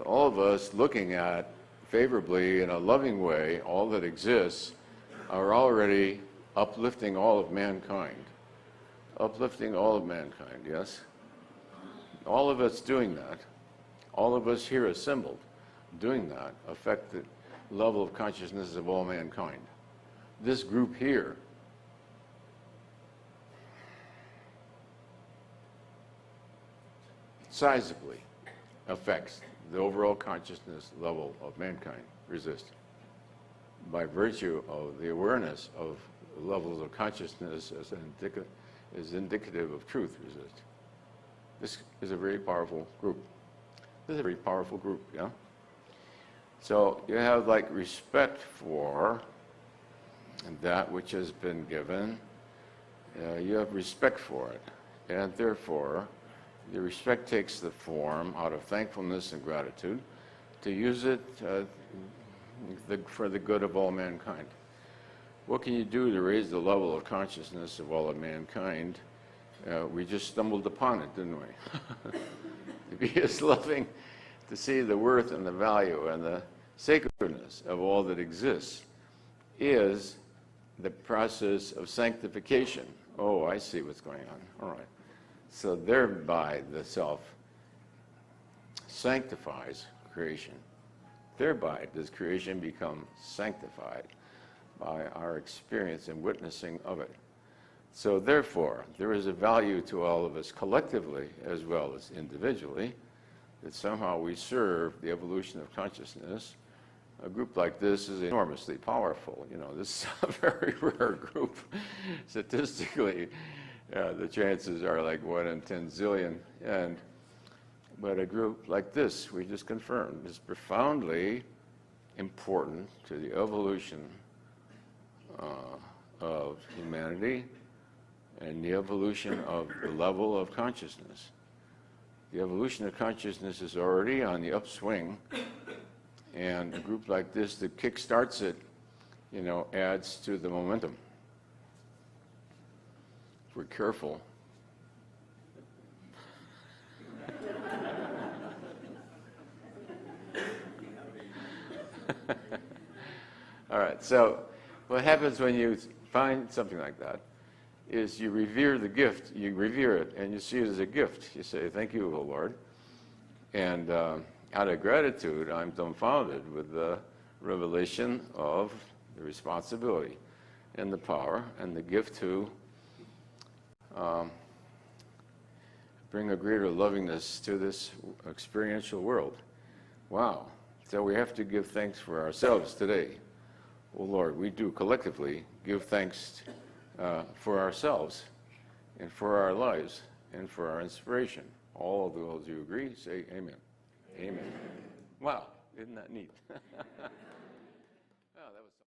All of us looking at favorably in a loving way all that exists are already uplifting all of mankind. Uplifting all of mankind, yes? All of us doing that, all of us here assembled doing that, affect the level of consciousness of all mankind. This group here sizably affects the overall consciousness level of mankind, resist, by virtue of the awareness of levels of consciousness as indicative of truth, resist. This is a very powerful group. This is a very powerful group, yeah? So you have like respect for that which has been given. You have respect for it. And therefore, the respect takes the form out of thankfulness and gratitude to use it for the good of all mankind. What can you do to raise the level of consciousness of all of mankind? We just stumbled upon it, didn't we? To be as loving, to see the worth and the value and the sacredness of all that exists is the process of sanctification. Oh, I see what's going on. All right. So thereby the self sanctifies creation. Thereby does creation become sanctified by our experience and witnessing of it. So therefore, there is a value to all of us collectively as well as individually, that somehow we serve the evolution of consciousness. A group like this is enormously powerful. You know, this is a very rare group. Statistically, the chances are like 1 in 10 zillion. But a group like this, we just confirmed, is profoundly important to the evolution of humanity and the evolution of the level of consciousness. The evolution of consciousness is already on the upswing, and a group like this that kickstarts it, you know, adds to the momentum. If we're careful. All right, so what happens when you find something like that is you revere the gift, you revere it, and you see it as a gift. You say, thank you, O Lord. And out of gratitude, I'm dumbfounded with the revelation of the responsibility and the power and the gift to bring a greater lovingness to this experiential world. Wow. So we have to give thanks for ourselves today. Oh Lord, we do collectively give thanks for ourselves and for our lives and for our inspiration. All of those who agree, say amen. Amen. Wow, isn't that neat?